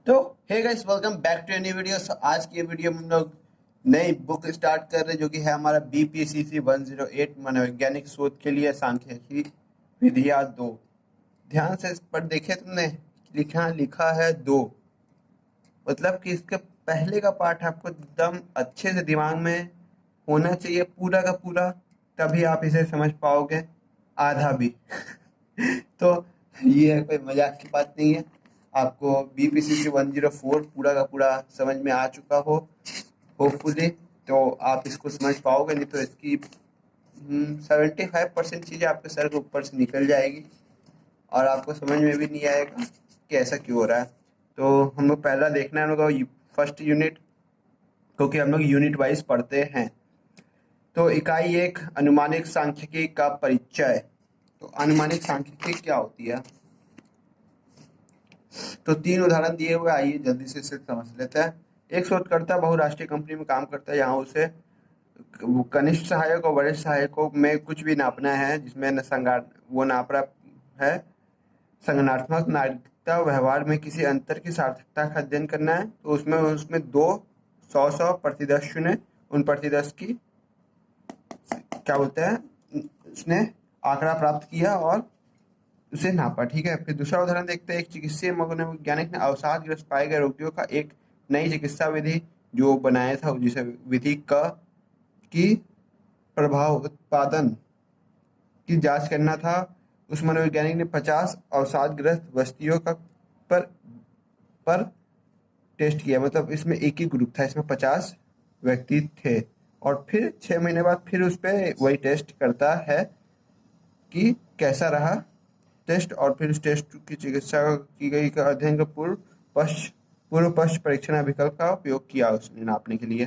तो hey guys, welcome back to new video. आज की वीडियो में हम लोग नई बुक स्टार्ट कर रहे हैं जो कि है हमारा बीपीएससी 108 मनोवैज्ञानिक शोध के लिए सांख्यिकी विधियां दो। ध्यान से इस पर देखे तुमने, लिखा लिखा है दो, मतलब कि इसके पहले का पार्ट आपको एकदम अच्छे से दिमाग में होना चाहिए पूरा का पूरा, तभी आप इसे समझ पाओगे। आधा भी तो ये कोई मजाक की बात नहीं है। आपको बीपीसीसी 104 पूरा का पूरा समझ में आ चुका हो होपफुली, तो आप इसको समझ पाओगे। नहीं तो इसकी 75% चीज़ें आपके सर के ऊपर से निकल जाएगी और आपको समझ में भी नहीं आएगा कि ऐसा क्यों हो रहा है। तो हम लोग पहला देखना है हम लोग फर्स्ट यूनिट, क्योंकि हम लोग यूनिट वाइज पढ़ते हैं। तो इकाई एक, अनुमानिक सांख्यिकी का परिचय। तो अनुमानिक सांख्यिकी क्या होती है? तो तीन उदाहरण दिए हुए, आइए जल्दी से इसे समझ लेते हैं। एक शोधकर्ता बहुराष्ट्रीय कंपनी में काम करता है, यहाँ उसे कनिष्ठ सहायक और वरिष्ठ सहायकों में कुछ भी नापना है, जिसमें वो नाप रहा है संगठनात्मक नागरिकता व्यवहार में किसी अंतर की सार्थकता का अध्ययन करना है। तो उसमें उसमें दो 100 प्रतिदर्श चुने, उन प्रतिदर्श की क्या बोलते हैं, उसने आंकड़ा प्राप्त किया और उसे नापा। ठीक है, फिर दूसरा उदाहरण देखते हैं। एक चिकित्सीय मनोवैज्ञानिक ने अवसादग्रस्त पाए गए रोगियों का एक नई चिकित्सा विधि जो बनाया था, जिसे विधि क की प्रभाव उत्पादन की जांच करना था। उस मनोवैज्ञानिक ने 50 अवसादग्रस्त व्यक्तियों का पर पर टेस्ट किया, मतलब इसमें एक ही ग्रुप था, इसमें 50 व्यक्ति थे। और फिर 6 महीने बाद फिर उस पर वही टेस्ट करता है कि कैसा रहा टेस्ट, और फिर उस टेस्ट की चिकित्सा की गई का अध्ययन का पूर्व पश्च परीक्षण विकल्प का उपयोग किया उसने नापने के लिए।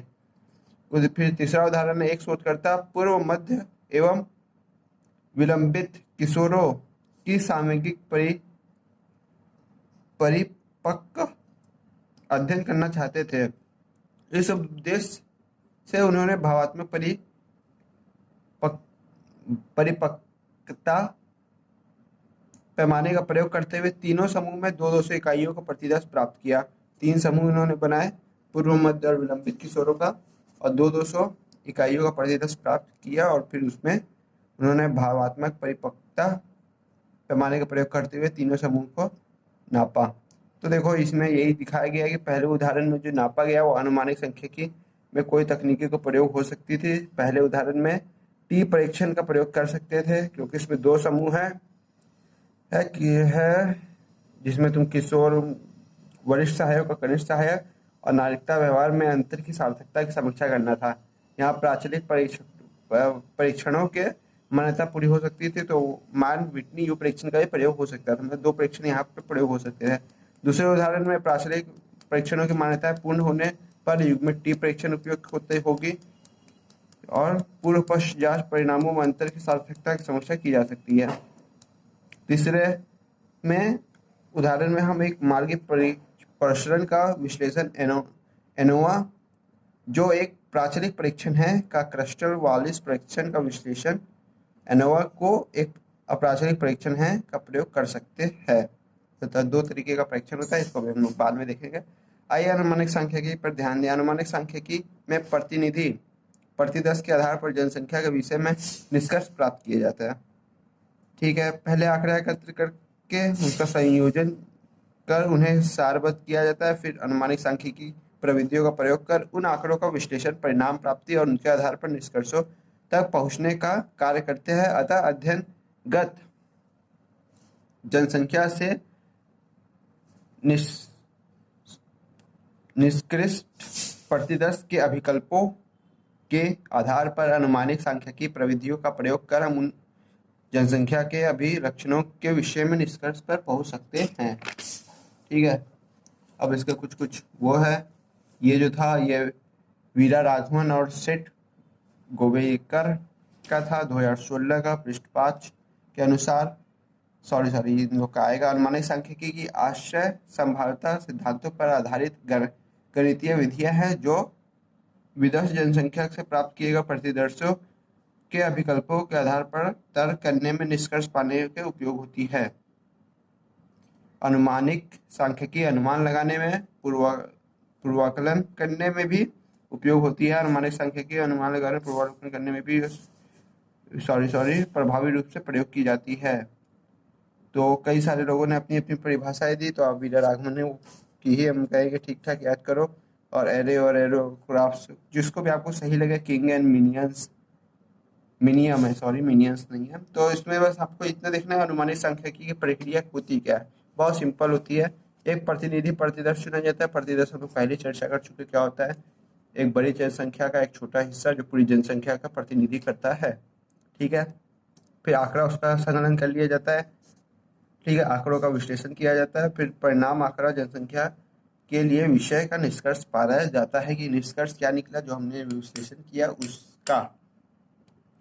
फिर तीसरा उदाहरण है, एक शोधकर्ता पूर्व मध्य एवं विलंबित किशोरों की सामयिक परिपक्व अध्ययन करना चाहते थे। इस उद्देश्य से उन्होंने भावात्मक परिपक्वता पैमाने का प्रयोग करते हुए तीनों समूह में 200 इकाइयों का प्रतिदर्श प्राप्त किया। तीन समूह उन्होंने बनाए, पूर्व मध्य और विलंबित किशोरों का, और 200 इकाइयों का प्रतिदर्श प्राप्त किया, और फिर उसमें उन्होंने भावात्मक परिपक्वता पैमाने का प्रयोग करते हुए तीनों समूह को नापा। तो देखो, इसमें यही दिखाया गया है कि पहले उदाहरण में जो नापा गया वो अनुमानिक सांख्यिकी में कोई तकनीकी का प्रयोग हो सकती थी। पहले उदाहरण में टी परीक्षण का प्रयोग कर सकते थे, क्योंकि इसमें दो समूह है जिसमें तुम किशोर, वरिष्ठ सहायक और कनिष्ठ सहायक, और नागरिकता व्यवहार में अंतर की सार्थकता की समीक्षा करना था। यहाँ प्राचलिक परीक्षणों के मान्यता पूरी हो सकती थी, तो मान विटनी यू परीक्षण का भी प्रयोग हो सकता था, मतलब दो परीक्षण यहाँ पे प्रयोग हो सकते हैं। दूसरे उदाहरण में प्राचलिक परीक्षणों की मान्यता पूर्ण होने पर युग्मित टी परीक्षण उपयोग होते होगी, और पूर्व पश्च जांच परिणामों में अंतर की सार्थकता की समीक्षा की जा सकती है। तीसरे में उदाहरण में हम एक मार्गी प्रसरण का विश्लेषण एनोवा, जो एक प्राचलिक परीक्षण है, का क्रिस्टल वालिस परीक्षण का विश्लेषण एनोवा को एक अप्राचलिक परीक्षण है का प्रयोग कर सकते हैं। तो दो तरीके का परीक्षण होता है, इसको भी हम लोग बाद में देखेंगे। आइए अनुमानिक सांख्यिकी पर ध्यान दें। अनुमानिक सांख्यिकी में प्रतिनिधि प्रतिदर्श के आधार पर जनसंख्या के विषय में निष्कर्ष प्राप्त किए जाते हैं। ठीक है, पहले आंकड़े एकत्र करके उनका संयोजन कर उन्हें सारबद्ध किया जाता है, फिर अनुमानिक सांख्यिकी प्रविधियों का प्रयोग कर उन आंकड़ों का विश्लेषण, परिणाम प्राप्ति और उनके आधार पर निष्कर्षों तक पहुंचने का कार्य करते हैं। अतः अध्ययनगत जनसंख्या से निष्कृष्ट प्रतिदर्श के अभिकल्पों के आधार पर अनुमानिक सांख्यिकी प्रविधियों का प्रयोग कर हम उन जनसंख्या के अभिलक्षणों के विषय में निष्कर्ष पर पहुंच सकते हैं। ठीक है, अब इसका कुछ कुछ वो है। ये जो था ये वीरा राघवन और सेठ गोवेकर का था, 2016 का, पृष्ठ 5 के अनुसार। सॉरी इन लोग का आएगा। अनुमानिक सांख्यिकी की आश्रय संभाव्यता सिद्धांतों पर आधारित गणितीय विधियां हैं जो विदर्श जनसंख्या से प्राप्त किए गए प्रतिदर्शों के अभिकल्पों के आधार पर तर्क करने में निष्कर्ष पाने के उपयोग होती है। अनुमानिक सांख्यिकी अनुमान लगाने में, पूर्वाकलन करने में भी उपयोग होती है। अनुमानिक सांख्यिकी अनुमान लगाने पूर्वाकलन करने में भी प्रभावी रूप से प्रयोग की जाती है। तो कई सारे लोगों ने अपनी अपनी परिभाषाएं दी, तो आप वीडर आगमन ने की ही हम कहेंगे ठीक ठाक याद करो। और एरे और एरोक्राफ्ट, जिसको भी आपको सही लगे, किंग एंड मिनियंस, मिनियम है, सॉरी मिनियंस नहीं है। तो इसमें बस आपको इतना देखना है अनुमानित सांख्यिकी की प्रक्रिया होती क्या है। बहुत सिंपल होती है। एक प्रतिनिधि प्रतिदर्श चुना जाता है। प्रतिदर्श हम लोग पहले चर्चा कर चुके, क्या होता है, एक बड़ी जनसंख्या का एक छोटा हिस्सा जो पूरी जनसंख्या का प्रतिनिधि करता है। ठीक है, फिर आंकड़ा उसका संकलन कर लिया जाता है। ठीक है, आंकड़ों का विश्लेषण किया जाता है। फिर परिणाम आंकड़ा जनसंख्या के लिए विषय का निष्कर्ष पाया जाता है कि निष्कर्ष क्या निकला जो हमने विश्लेषण किया उसका।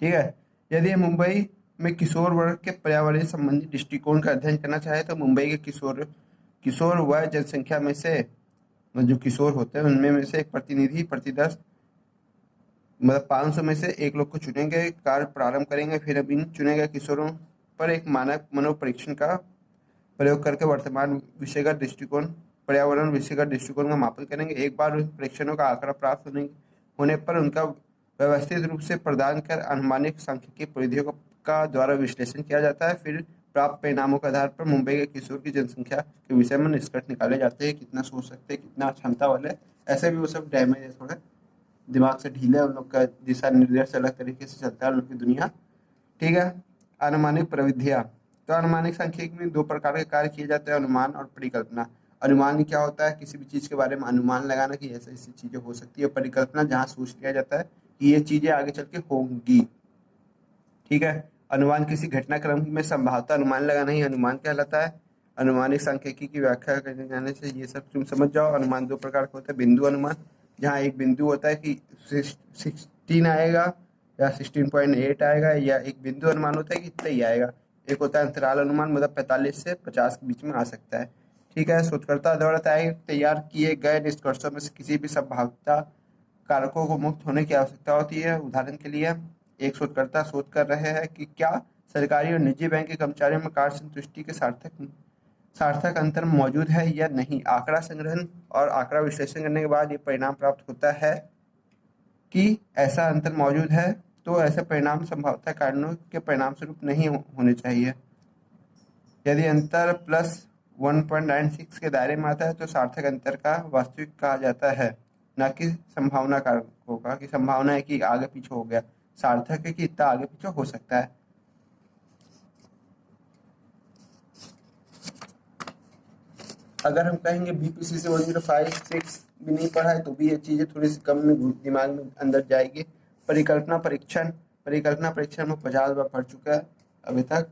ठीक है, यदि मुंबई में किशोर वर्ग के पर्यावरण संबंधी दृष्टिकोण का अध्ययन करना चाहे तो मुंबई के किशोर वय जनसंख्या में से, जो किशोर होते हैं उनमें से एक प्रतिनिधि प्रतिदर्श, मतलब 500 में से एक लोग को चुनेंगे, कार्य प्रारंभ करेंगे। फिर अब इन चुने गए किशोरों पर एक मानक मनोपरीक्षण का प्रयोग करके वर्तमान विषयगत दृष्टिकोण, पर्यावरण विषयगत दृष्टिकोण का मापन करेंगे। एक बार उन परीक्षणों का आंकड़ा प्राप्त होने पर उनका व्यवस्थित रूप से प्रदान कर अनुमानिक सांख्यिकी परिधियों का द्वारा विश्लेषण किया जाता है। फिर प्राप्त परिणामों के आधार पर मुंबई के किशोर की जनसंख्या के विषय में निष्कर्ष निकाले जाते हैं, कितना सोच सकते हैं, कितना क्षमता वाले। ऐसे भी वो सब डैमेज है, थोड़े दिमाग से ढीले, उन लोग का दिशा निर्देश अलग तरीके से चलता है उन लोग की दुनिया। ठीक है, अनुमानिक प्रविधियां। तो अनुमानिक सांख्यिकी में दो प्रकार के कार्य किए जाते हैं, अनुमान और परिकल्पना। अनुमान क्या होता है, किसी भी चीज के बारे में अनुमान लगाना कि ऐसी ऐसी चीजें हो सकती है। परिकल्पना जहाँ सोच लिया जाता है कि ये चीजें आगे चल के होंगी। ठीक है, अनुमान किसी घटनाक्रम में संभावता अनुमान लगाना ही अनुमान कहलाता है। अनुमानिक सांख्यिकी की व्याख्या करने जाने से ये सब तुम समझ जाओ। अनुमान दो प्रकार का होता है, बिंदु अनुमान, जहाँ एक बिंदु होता है कि 16 आएगा या 16.8 आएगा, या एक बिंदु अनुमान होता है कि इतना ही आएगा। एक होता है अंतराल अनुमान, मतलब 45 से 50 के बीच में आ सकता है। ठीक है, शोधकर्ता द्वारा तैयार किए गए निष्कर्षों में से किसी भी संभाव्यता कारकों को मुक्त होने की आवश्यकता होती है। उदाहरण के लिए, एक शोधकर्ता शोध कर रहे हैं कि क्या सरकारी और निजी बैंक के कर्मचारियों में कार्य संतुष्टि के सार्थक अंतर मौजूद है या नहीं। आंकड़ा संग्रहण और आंकड़ा विश्लेषण करने के बाद ये परिणाम प्राप्त होता है कि ऐसा अंतर मौजूद है, तो ऐसे परिणाम संभाव्यता कारणों के परिणाम स्वरूप नहीं होने चाहिए। यदि अंतर +1.96 के दायरे में आता है तो सार्थक अंतर का वास्तविक कहा जाता है, न कि संभावना कारकों का, कि संभावना है कि आगे पीछे हो गया, सार्थक है कि इतना आगे पीछे हो सकता है। अगर हम कहेंगे बीपीसी से 1056 भी नहीं पढ़ा है तो भी ये चीजें थोड़ी सी कम में दिमाग में अंदर जाएगी। परिकल्पना परीक्षण में 50 बार पढ़ चुका है अभी तक,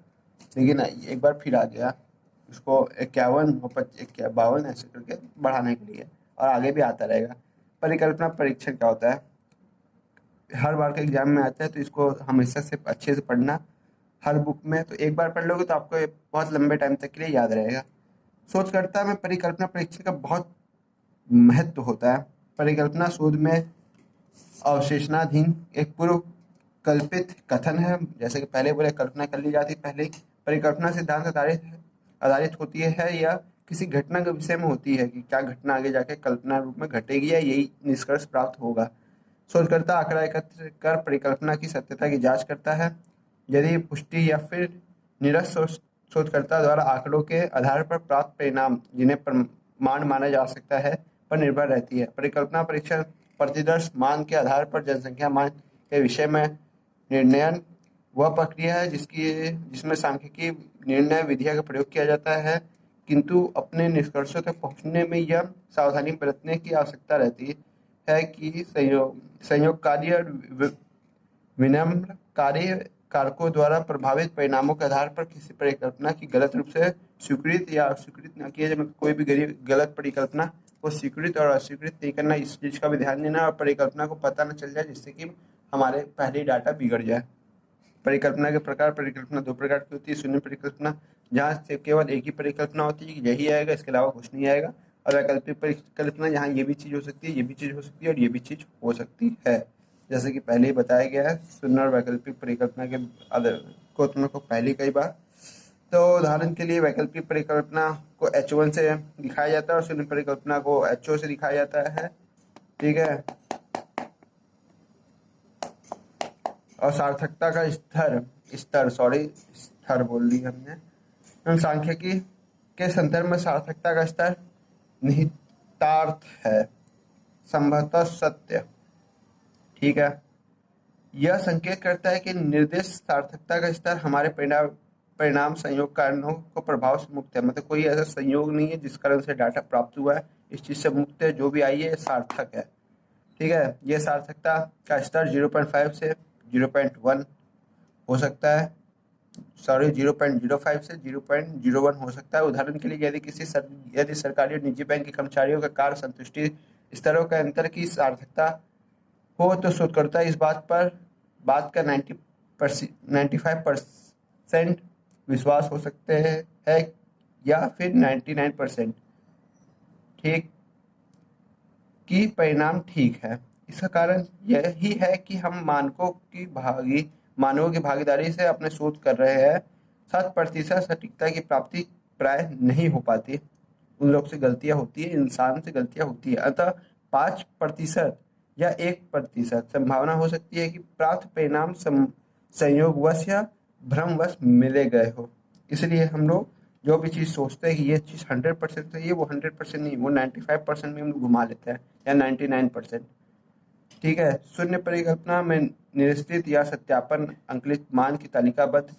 लेकिन एक बार फिर आ गया उसको 51 और 52 ऐसे करके बढ़ाने के लिए, और आगे भी आता रहेगा। परिकल्पना परीक्षण क्या होता है, हर बार के एग्जाम में आता है, तो इसको हमेशा से अच्छे से पढ़ना। हर बुक में तो एक बार पढ़ लोगे तो आपको ये बहुत लंबे टाइम तक के लिए याद रहेगा। शोधकर्ता में परिकल्पना परीक्षण का बहुत महत्व होता है। परिकल्पना शोध में अवशेषणाधीन एक पूर्व कल्पित कथन है, जैसे कि पहले बोले कल्पना कर ली जाती पहले। परिकल्पना सिद्धांत आधारित होती है या किसी घटना के विषय में होती है कि क्या घटना आगे जाके कल्पना रूप में घटेगी या यही निष्कर्ष प्राप्त होगा। शोधकर्ता आंकड़ा एकत्र कर परिकल्पना की सत्यता की जांच करता है। यदि पुष्टि या फिर निरस्त शोधकर्ता द्वारा आंकड़ों के आधार पर प्राप्त परिणाम, जिन्हें प्रमाण माना जा सकता है, पर निर्भर रहती है। परिकल्पना परीक्षण प्रतिदर्श मान के आधार पर जनसंख्या मान के विषय में निर्णयन वह प्रक्रिया है जिसमें सांख्यिकी निर्णय विधिया का प्रयोग किया जाता है, किंतु अपने निष्कर्षों तक पहुंचने में यह सावधानी बरतने की आवश्यकता रहती है कि संयोगकारी और विनम्रकारी कारकों द्वारा प्रभावित परिणामों के आधार पर किसी परिकल्पना की गलत रूप से स्वीकृत या अस्वीकृत न किया जाए। कोई भी गलत परिकल्पना को स्वीकृत और अस्वीकृत नहीं करना, इस चीज का भी ध्यान देना, और परिकल्पना को पता न चल जाए जिससे कि हमारे पहले डाटा बिगड़ जाए। परिकल्पना के प्रकार, परिकल्पना दो प्रकार की होती है। शून्य परिकल्पना, जहाँ से केवल एक ही परिकल्पना होती है कि यही आएगा, इसके अलावा कुछ नहीं आएगा। और वैकल्पिक परिकल्पना, जहाँ ये भी चीज हो सकती है, ये भी चीज हो सकती है और ये भी चीज हो सकती है। जैसे कि पहले ही बताया गया है, शून्य और वैकल्पिक परिकल्पना के को तुम लोग को पहले कई बार तो उदाहरण के लिए वैकल्पिक परिकल्पना को H1 से दिखाया जाता है और शून्य परिकल्पना को HO से दिखाया जाता है। ठीक है, और सार्थकता का स्तर बोल दी हमने। हम सांख्यिकी के संदर्भ में सार्थकता का स्तर निहितार्थ है, संभवतः सत्य। ठीक है, यह संकेत करता है कि निर्दिष्ट सार्थकता का स्तर हमारे परिणाम संयोग कारणों को प्रभाव से मुक्त है। मतलब कोई ऐसा संयोग नहीं है जिस कारण से डाटा प्राप्त हुआ है, इस चीज से मुक्त है। जो भी आई है सार्थक है। ठीक है, यह सार्थकता का स्तर 0.5 से 0.1 हो सकता है, 0.05 से 0.01 हो सकता है। उदाहरण के लिए यदि सरकारी और निजी बैंक के कर्मचारियों का कार्य संतुष्टि स्तरों का अंतर की सार्थकता हो तो शोधकर्ता इस बात का 95% विश्वास हो सकते है या फिर 99%। ठीक, कि परिणाम ठीक है। इसका कारण यही है कि हम मानवों की भागीदारी से अपने शोध कर रहे हैं। 7% सटीकता की प्राप्ति प्राय नहीं हो पाती। उन लोग से गलतियां होती है, इंसान से गलतियां होती है। अतः 5% या 1% संभावना हो सकती है कि प्राप्त परिणाम संयोगवश या भ्रमवश मिले गए हो। इसलिए हम लोग जो भी चीज सोचते हैं कि ये चीज 100% सही है, वो 100% नहीं, वो 95% में हम घुमा लेते हैं या 99%। ठीक है, शून्य परिकल्पना में निश्चित या सत्यापन अंकलित मान की तालिकाबद्ध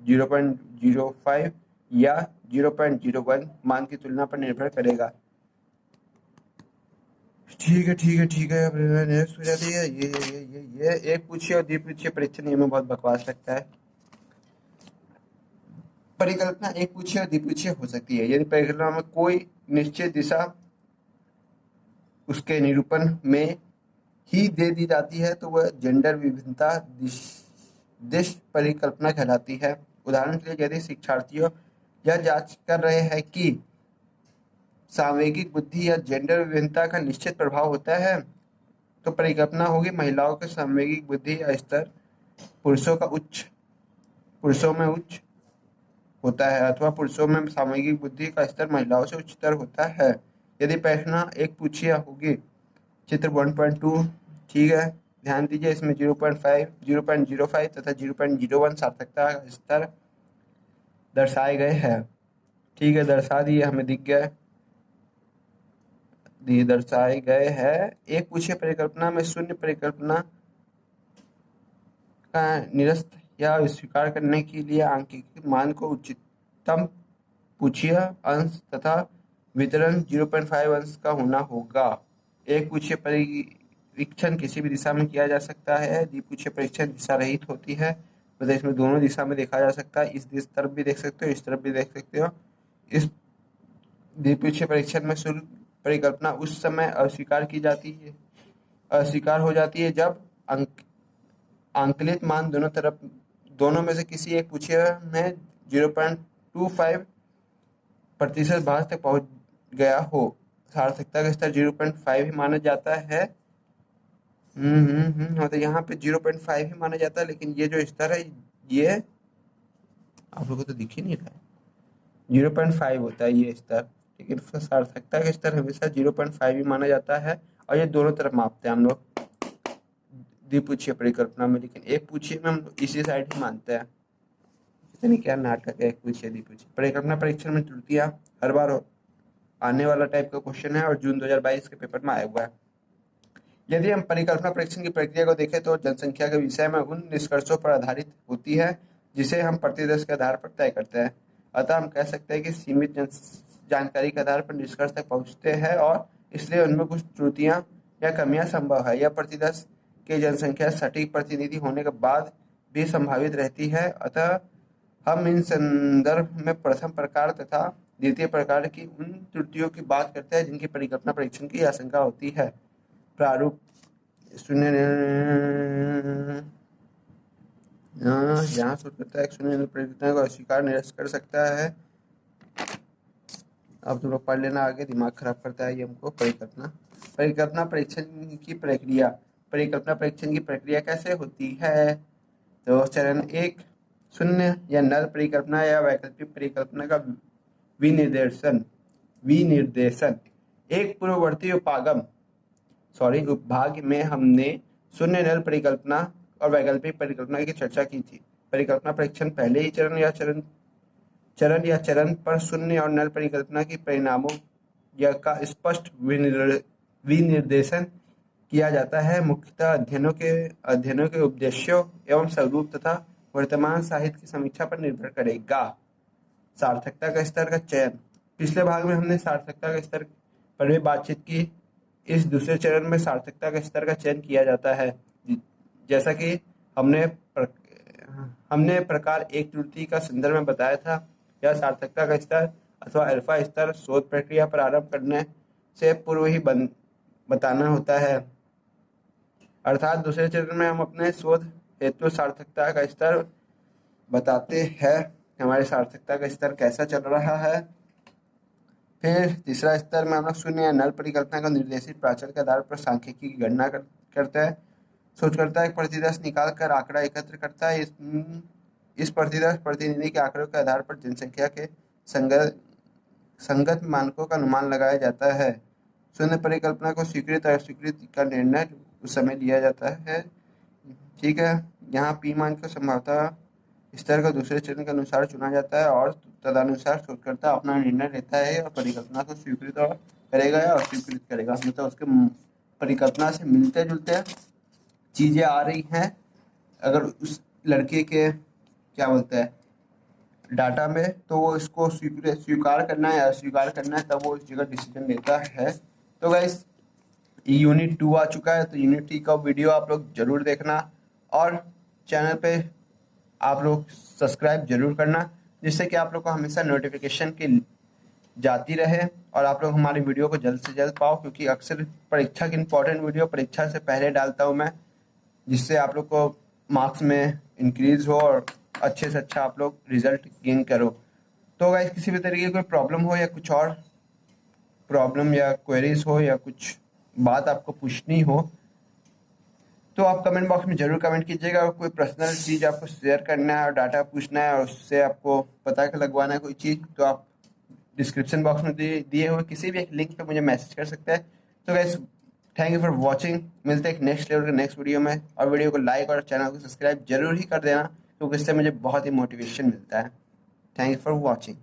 0.05 या 0.01 मान की तुलना पर निर्भर करेगा। ठीक है, अब नेक्स्ट हो जाती है ये एक पूछिए और द्विपूछिए परीक्षण। ये में बहुत बकवास लगता है। परिकल्पना एक पूछिए और द्विपूछिए हो सकती है यदि परिकल्पना में कोई निश्चित दिशा उसके निरूपण में ही दे दी जाती है तो वह जेंडर विभिन्नता दिश परिकल्पना कहलाती है। उदाहरण के लिए यदि शिक्षार्थियों यह जांच कर रहे हैं कि सामवेगिक बुद्धि या जेंडर विभिन्नता का निश्चित प्रभाव होता है तो परिकल्पना होगी महिलाओं के सामवेगिक बुद्धि या स्तर पुरुषों में उच्च होता है अथवा पुरुषों में सामवेगिक बुद्धि का स्तर महिलाओं से उच्चतर होता है। यदि परिकल्पना एक पूछिए होगी, चित्र 1.2। ठीक है, ध्यान दीजिए इसमें 0.5, 0.05 तथा 0.01 सार्थकता का स्तर दर्शाए गए हैं। ठीक है, दर्शा दिए, हमें दिख गए, दर्शाए गए हैं। एक पूछिए परिकल्पना में शून्य परिकल्पना का निरस्त या स्वीकार करने के लिए आंकिक मान को उच्चतम पूछिए अंश तथा वितरण 0.5 अंश का होना होगा। एक पूछिए परीक्षण किसी भी दिशा में किया जा सकता है। द्विपूछिए परीक्षण दिशा रहित होती है, मतलब इसमें दोनों दिशा में देखा जा सकता है। इस तरफ भी देख सकते हो, इस तरफ भी देख सकते हो। इस द्विपक्षीय परीक्षण में शुल्क परिकल्पना उस समय अस्वीकार हो जाती है जब आंकलित मान दोनों में से किसी एक पूछिए में 0.25% भाग तक पहुंच गया हो। सार्थकता का स्तर 0.5 ही माना जाता है। तो यहाँ पे 0.5 ही माना जाता है, लेकिन ये जो स्तर है ये आप लोगों को तो दिख ही नहीं रहा है। 0.5 होता है ये स्तर, लेकिन सार्थकता का स्तर हमेशा 0.5 ही माना जाता है। और ये दोनों तरफ मापते हैं हम लोग द्विपूछीय परिकल्पना में, लेकिन एक पूछिए में हम इसी साइड ही मानते हैं। इतनी क्या नाटक है एक पूछिए द्विपूछीय परिकल्पना परीक्षण में त्रुटियां हर बार आने वाला टाइप का क्वेश्चन है और जून 2022 के पेपर में आया हुआ है। यदि हम परिकल्पना परीक्षण की प्रक्रिया को देखें तो जनसंख्या के विषय में उन निष्कर्षों पर आधारित होती है जिसे हम प्रतिदर्श के आधार पर तय करते हैं। अतः हम कह सकते हैं कि सीमित जानकारी के आधार पर निष्कर्ष तक पहुंचते हैं और इसलिए उनमें कुछ त्रुटियां या कमियां संभव है। यह प्रतिदर्श की जनसंख्या सटीक प्रतिनिधि होने के बाद भी संभावित रहती है। अतः हम इन संदर्भ में प्रथम प्रकार तथा द्वितीय प्रकार की उन त्रुटियों की बात करते हैं जिनकी परिकल्पना परीक्षण की आशंका होती है। प्रारूप शून्य यहाँ सूट करता है शून्य परिकल्पना को अस्वीकार निरस्त कर सकता है। अब तुम लोग पढ़ लेना आगे, दिमाग खराब करता है ये हमको। परिकल्पना परीक्षण की प्रक्रिया। परिकल्पना परीक्षण की प्रक्रिया कैसे होती है? तो चरण 1, शून्य या नल परिकल्पना या वैकल्पिक परिकल्पना का विनिर्देशन विनिर्देशन एक पूर्ववर्ती उपभाग में हमने शून्य नल परिकल्पना और वैकल्पिक परिकल्पना की चर्चा की थी। परिकल्पना परीक्षण पहले ही चरण पर शून्य और नल परिकल्पना की परिणामों या का स्पष्ट विनिर्देशन किया जाता है। मुख्यतः अध्ययनों के उद्देश्यों एवं स्वरूप तथा वर्तमान साहित्य की समीक्षा पर निर्भर करेगा। सार्थकता का स्तर का चयन। पिछले भाग में हमने सार्थकता का स्तर पर भी बातचीत की। इस दूसरे चरण में सार्थकता का स्तर का चयन किया जाता है। जैसा कि हमने प्रकार एक त्रुटि का संदर्भ में बताया था। यह सार्थकता का स्तर अथवा अल्फा स्तर शोध प्रक्रिया प्रारंभ करने से पूर्व ही बताना होता है। अर्थात दूसरे चरण में हम अपने शोध हेतु सार्थकता का स्तर बताते हैं, हमारी सार्थकता का स्तर कैसा चल रहा है। फिर तीसरा स्तर में हम लोग शून्य या नल परिकल्पना का निर्देशित प्राचल के आधार पर सांख्यिकी की गणना करते हैं। शोधकर्ता एक प्रतिदर्श निकाल कर आंकड़ा एकत्र करता है। इस प्रतिदर्श प्रतिनिधि के आंकड़ों के आधार पर जनसंख्या के संगत मानकों का अनुमान लगाया जाता है। शून्य परिकल्पना को स्वीकृत और अस्वीकृत का निर्णय उस समय लिया जाता है। ठीक है, यहाँ पी मान को संभावता स्तर का दूसरे चरण के अनुसार चुना जाता है और तदनुसार शोधकर्ता अपना निर्णय लेता है और परिकल्पना को स्वीकृत करेगा या अस्वीकृत करेगा। मतलब उसके परिकल्पना से मिलते जुलते चीजें आ रही हैं, अगर उस लड़के के क्या बोलते हैं डाटा में, तो वो इसको स्वीकार करना है या अस्वीकार करना है, तब वो इस जगह डिसीजन लेता है। तो गाइस यूनिट 2 आ चुका है, तो यूनिट 3 का वीडियो आप लोग जरूर देखना और चैनल पे आप लोग सब्सक्राइब जरूर करना, जिससे कि आप लोग को हमेशा नोटिफिकेशन की जाती रहे और आप लोग हमारी वीडियो को जल्द से जल्द पाओ, क्योंकि अक्सर परीक्षा की इंपॉर्टेंट वीडियो परीक्षा से पहले डालता हूँ मैं, जिससे आप लोग को मार्क्स में इंक्रीज हो और अच्छे से अच्छा आप लोग रिजल्ट गेन करो। तो गाइस किसी भी तरीके की कोई प्रॉब्लम हो या कुछ और प्रॉब्लम या क्वेरीज हो या कुछ बात आपको पूछनी हो, तो आप कमेंट बॉक्स में जरूर कमेंट कीजिएगा। और कोई पर्सनल चीज़ आपको शेयर करना है और डाटा पूछना है और उससे आपको पता लगवाना है कोई चीज़, तो आप डिस्क्रिप्शन बॉक्स में दिए हुए किसी भी एक लिंक पे मुझे मैसेज कर सकते हैं। तो guys thank you for watching. मिलते हैं एक नेक्स्ट लेवल के नेक्स्ट वीडियो में, और वीडियो को लाइक और चैनल को सब्सक्राइब जरूर ही कर देना, क्योंकि इससे मुझे बहुत ही मोटिवेशन मिलता है। Thank you for watching.